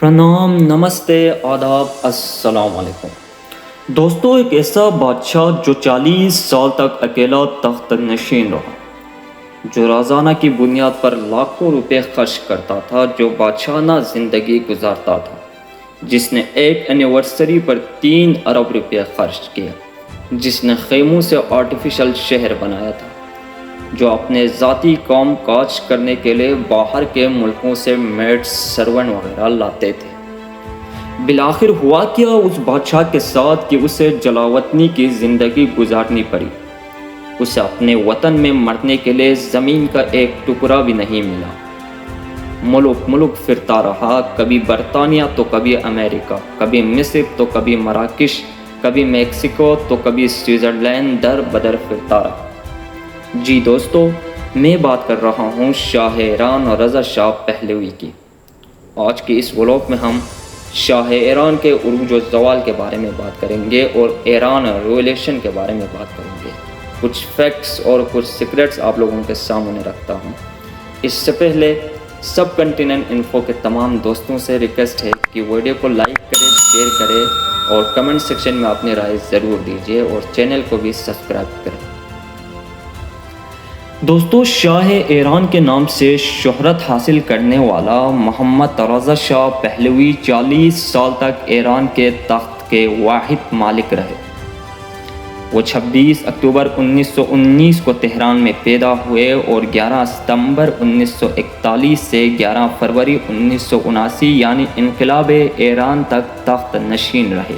प्रणाम, नमस्ते, आदाब, अस्सलाम वालेकुम। दोस्तों, एक ऐसा बादशाह जो 40 साल तक अकेला तख्त नशीन रहा, जो रोज़ाना की बुनियाद पर लाखों रुपए खर्च करता था, जो बादशाहाना ज़िंदगी गुजारता था, जिसने एक एनिवर्सरी पर 3 अरब रुपए खर्च किया, जिसने खेमों से आर्टिफिशियल शहर बनाया था, जो अपने ज़ाती काम काज करने के लिए बाहर के मुल्कों से मेड्स सर्वेंट वगैरह लाते थे। बिलाखिर हुआ क्या उस बादशाह के साथ कि उसे जलावतनी की ज़िंदगी गुजारनी पड़ी। उसे अपने वतन में मरने के लिए ज़मीन का एक टुकड़ा भी नहीं मिला। मुल्क मुल्क फिरता रहा, कभी बरतानिया तो कभी अमेरिका, कभी मिस्र तो कभी मराकश, कभी मेक्सिको तो कभी स्विट्ज़रलैंड, दर बदर फिरता रहा। जी दोस्तों, मैं बात कर रहा हूँ शाह ईरान और रज़ा शाह पहलवी की। आज की इस व्लॉग में हम शाह ईरान के उरूज व ज़वाल के बारे में बात करेंगे और ईरान रिवॉल्यूशन के बारे में बात करेंगे। कुछ फैक्ट्स और कुछ सीक्रेट्स आप लोगों के सामने रखता हूँ। इससे पहले सब कंटिनेंट इन्फो के तमाम दोस्तों से रिक्वेस्ट है कि वीडियो को लाइक करें, शेयर करें और कमेंट सेक्शन में अपनी राय ज़रूर दीजिए और चैनल को भी सब्सक्राइब करें। दोस्तों, शाह ईरान के नाम से शोहरत हासिल करने वाला मोहम्मद रज़ा शाह पहलवी 40 साल तक ईरान के तख्त के वाहिद मालिक रहे। वो 26 अक्टूबर 1919 को तेहरान में पैदा हुए और 11 सितंबर 1941 से 11 फरवरी 1979 यानी इनकलाब ईरान तक तख्त नशीन रहे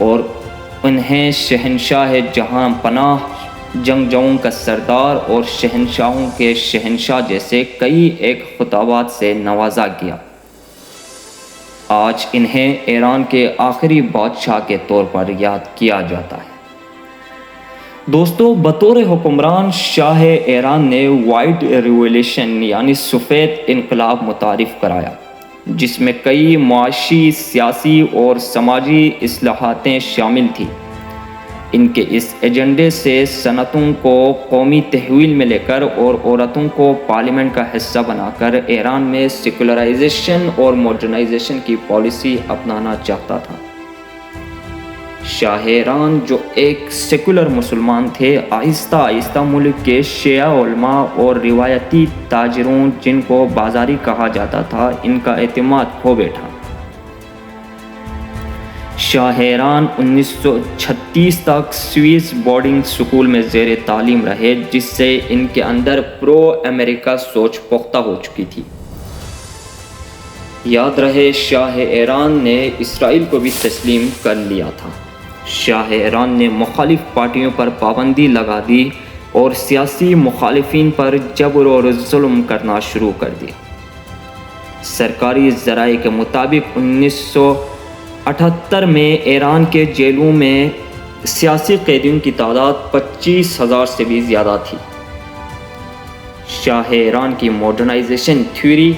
और उन्हें शहनशाह जहां पनाह, जंगजों का सरदार और शहनशाहों के शहनशाह जैसे कई एक खिताबात से नवाजा गया। आज इन्हें ईरान के आखिरी बादशाह के तौर पर याद किया जाता है। दोस्तों, बतौर हुक्मरान शाह ईरान ने वाइट रिवॉल्यूशन यानी सफ़ेद इनकलाब मुतारिफ कराया, जिसमें कई मुआशी, सियासी और समाजी इस्लाहातें शामिल थी। इनके इस एजेंडे से सनतों को कौमी तहवील में लेकर और औरतों को पार्लियामेंट का हिस्सा बनाकर ईरान में सेकुलराइजेशन और मॉडर्नाइजेशन की पॉलिसी अपनाना चाहता था। शाह ईरान, जो एक सेकुलर मुसलमान थे, आहिस्ता आहिस्ता मुल्क के शिया उलमा और रिवायती ताजरों, जिनको बाजारी कहा जाता था, इनका एतमाद खो बैठा। शाह ईरान 1936 तक स्विस बोर्डिंग स्कूल में ज़ेर तालीम रहे, जिससे इनके अंदर प्रो अमेरिका सोच पुख्ता हो चुकी थी। याद रहे, शाह ईरान ने इसराइल को भी तस्लीम कर लिया था। शाह ईरान ने मुखालिफ पार्टियों पर पाबंदी लगा दी और सियासी मुखालिफिन पर जबर और जुल्म करना शुरू कर दिया। सरकारी ज़राए के मुताबिक 1978 में ईरान के जेलों में सियासी कैदियों की तादाद 25,000 से भी ज़्यादा थी। शाह ईरान की modernization theory,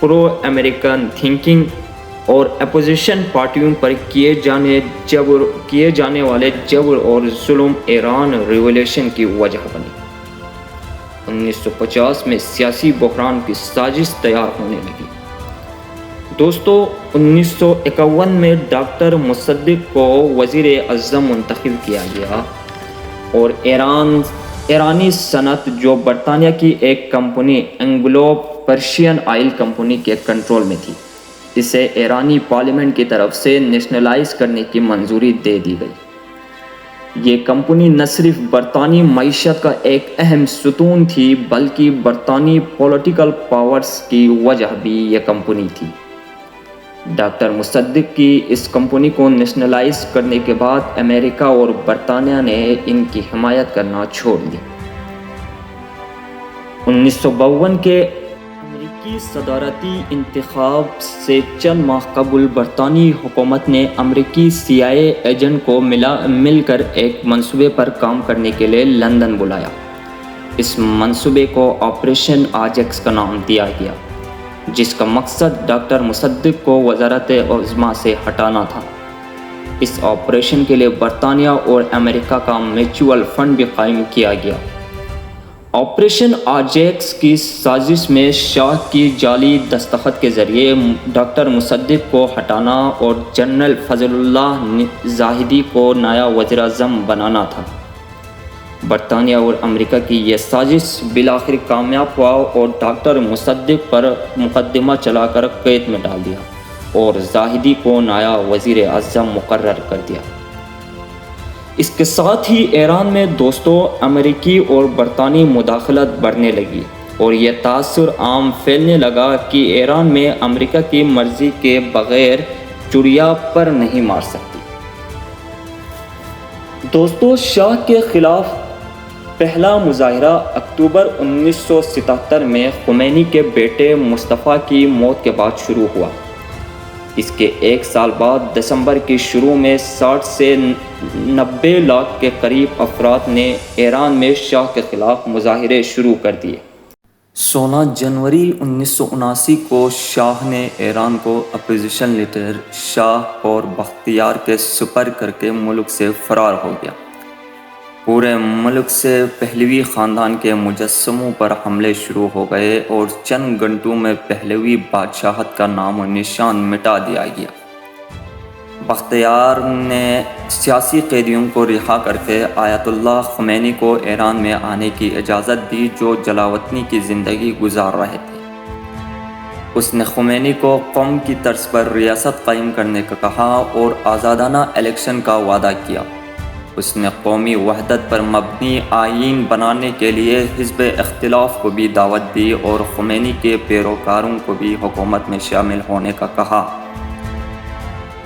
pro American thinking और अपोजिशन पार्टियों पर किए जाने वाले जबर और जुल्म ईरान रिवॉल्यूशन की वजह बनी। 1950 में सियासी बहरान की साजिश तैयार होने लगी। दोस्तों, 1951 में डॉक्टर मुसद्दिक को वज़ीर आज़म मुंतखब किया गया और ईरानी सनत, जो बरतानिया की एक company Anglo Persian oil company के कंट्रोल में थी, इसे ईरानी पार्लियामेंट की तरफ से नेशनलाइज करने की मंजूरी दे दी गई। ये कंपनी न सिर्फ बरतानी मईशत का एक अहम सुतून थी, बल्कि बरतानी पॉलिटिकल पावर्स की वजह भी ये कंपनी थी। डॉक्टर मुसद्दिक की इस कंपनी को नेशनलाइज करने के बाद अमेरिका और बरतानिया ने इनकी हिमायत करना छोड़ दी। 1952 के अमेरिकी सदारती इंतखाब से चंद माह कबल बरतानी हुकूमत ने अमेरिकी CIA एजेंट को मिलकर एक मंसूबे पर काम करने के लिए लंदन बुलाया। इस मंसूबे को ऑपरेशन आजेक्स का नाम दिया गया, जिसका मकसद डॉक्टर मुसद्दिक को वज़ारत उज़्मा से हटाना था। इस ऑपरेशन के लिए बरतानिया और अमेरिका का म्यूचुअल फंड भी कायम किया गया। آپریشن آجیکس کی سازش میں شاہ کی جعلی دستخط کے ذریعے ڈاکٹر مصدق کو ہٹانا اور جنرل فضل اللہ زاہدی کو نیا وزیر اعظم بنانا تھا۔ برطانیہ اور امریکہ کی یہ سازش بالآخر کامیاب ہوا اور ڈاکٹر مصدق پر مقدمہ چلا کر قید میں ڈال دیا اور زاہدی کو نیا وزیر اعظم مقرر کر دیا۔ اس کے ساتھ ہی ایران میں دوستوں امریکی اور برطانوی مداخلت بڑھنے لگی اور یہ تاثر عام پھیلنے لگا کہ ایران میں امریکہ کی مرضی کے بغیر چڑیا پر نہیں مار سکتی۔ دوستوں شاہ کے خلاف پہلا مظاہرہ اکتوبر 1977 میں خمینی کے بیٹے مصطفیٰ کی موت کے بعد شروع ہوا۔ اس کے ایک سال بعد دسمبر کی شروع میں 60 سے 90 لاکھ کے قریب افراد نے ایران میں شاہ کے خلاف مظاہرے شروع کر دیے۔ 16 جنوری 1979 کو شاہ نے ایران کو اپوزیشن لیڈر شاہ اور بختیار کے سپرد کر کے ملک سے فرار ہو گیا۔ پورے ملک سے پہلوی خاندان کے مجسموں پر حملے شروع ہو گئے اور چند گھنٹوں میں پہلوی بادشاہت کا نام و نشان مٹا دیا گیا۔ بختیار نے سیاسی قیدیوں کو رہا کر کے آیت اللہ خمینی کو ایران میں آنے کی اجازت دی جو جلاوطنی کی زندگی گزار رہے تھے۔ اس نے خمینی کو قوم کی طرز پر ریاست قائم کرنے کا کہا اور آزادانہ الیکشن کا وعدہ کیا۔ اس نے قومی وحدت پر مبنی آئین بنانے کے لیے حزب اختلاف کو بھی دعوت دی اور خمینی کے پیروکاروں کو بھی حکومت میں شامل ہونے کا کہا۔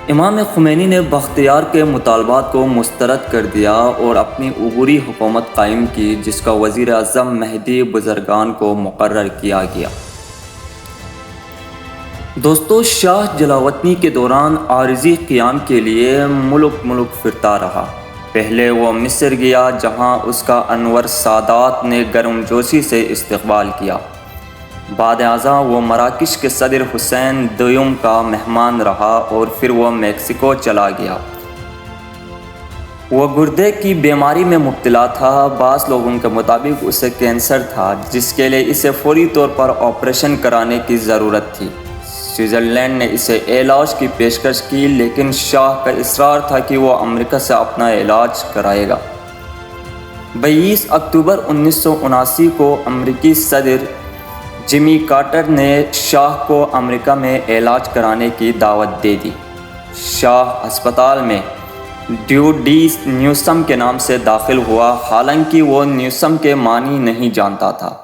امام خمینی نے بختیار کے مطالبات کو مسترد کر دیا اور اپنی عبوری حکومت قائم کی جس کا وزیر اعظم مہدی بزرگان کو مقرر کیا گیا۔ دوستو شاہ جلاوطنی کے دوران عارضی قیام کے لیے ملک پھرتا رہا۔ پہلے وہ مصر گیا جہاں اس کا انور سادات نے گرمجوشی سے استقبال کیا۔ بعد ازاں وہ مراکش کے صدر حسین دوم کا مہمان رہا اور پھر وہ میکسیکو چلا گیا۔ وہ گردے کی بیماری میں مبتلا تھا۔ بعض لوگوں کے مطابق اسے کینسر تھا جس کے لیے اسے فوری طور پر آپریشن کرانے کی ضرورت تھی۔ سوئٹزرلینڈ نے اسے علاج کی پیشکش کی لیکن شاہ کا اصرار تھا کہ وہ امریکہ سے اپنا علاج کرائے گا۔ 22 اکتوبر 1979 کو امریکی صدر جمی کارٹر نے شاہ کو امریکہ میں علاج کرانے کی دعوت دے دی۔ شاہ ہسپتال میں ڈیو ڈی نیوسم کے نام سے داخل ہوا، حالانکہ وہ نیوسم کے معنی نہیں جانتا تھا۔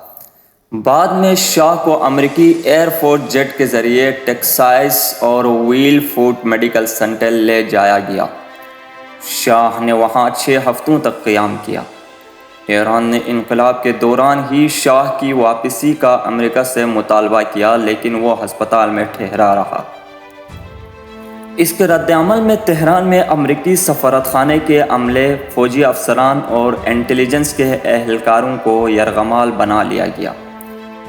بعد میں شاہ کو امریکی ایئر فورس جیٹ کے ذریعے ٹیکساس اور ویل فوڈ میڈیکل سینٹر لے جایا گیا۔ شاہ نے وہاں 6 ہفتوں تک قیام کیا۔ ایران نے انقلاب کے دوران ہی شاہ کی واپسی کا امریکہ سے مطالبہ کیا لیکن وہ ہسپتال میں ٹھہرا رہا۔ اس کے رد عمل میں تہران میں امریکی سفارت خانے کے عملے، فوجی افسران اور انٹیلیجنس کے اہلکاروں کو یرغمال بنا لیا گیا۔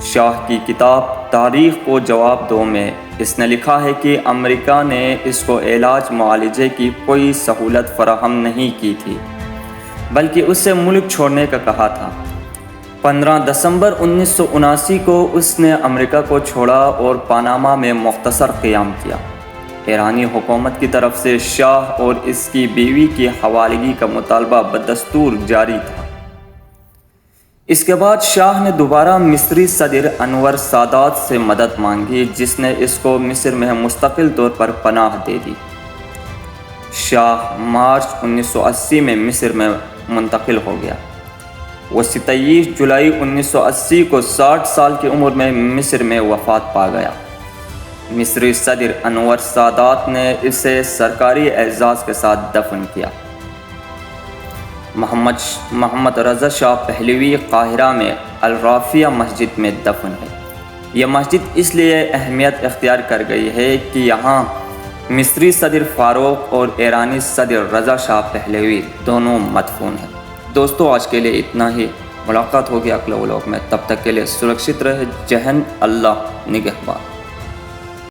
شاہ کی کتاب تاریخ کو جواب دو میں اس نے لکھا ہے کہ امریکہ نے اس کو علاج معالجے کی کوئی سہولت فراہم نہیں کی تھی بلکہ اس سے ملک چھوڑنے کا کہا تھا۔ 15 دسمبر 1979 کو اس نے امریکہ کو چھوڑا اور پاناما میں مختصر قیام کیا۔ ایرانی حکومت کی طرف سے شاہ اور اس کی بیوی کی حوالگی کا مطالبہ بدستور جاری تھا۔ اس کے بعد شاہ نے دوبارہ مصری صدر انور سادات سے مدد مانگی جس نے اس کو مصر میں مستقل طور پر پناہ دے دی۔ شاہ مارچ 1980 میں مصر میں منتقل ہو گیا۔ وہ 27 جولائی 1980 کو 60 سال کی عمر میں مصر میں وفات پا گیا۔ مصری صدر انور سادات نے اسے سرکاری اعزاز کے ساتھ دفن کیا۔ محمد رضا شاہ پہلوی قاہرہ میں الرافیہ مسجد میں دفن ہے۔ یہ مسجد اس لیے اہمیت اختیار کر گئی ہے کہ یہاں مصری صدر فاروق اور ایرانی صدر رضا شاہ پہلوی دونوں مدفون ہیں۔ دوستو آج کے لیے اتنا ہی، ملاقات ہوگی اگلے ولاگ میں، تب تک کے لیے سرکشت رہے، جے ہند، اللہ نگہبان۔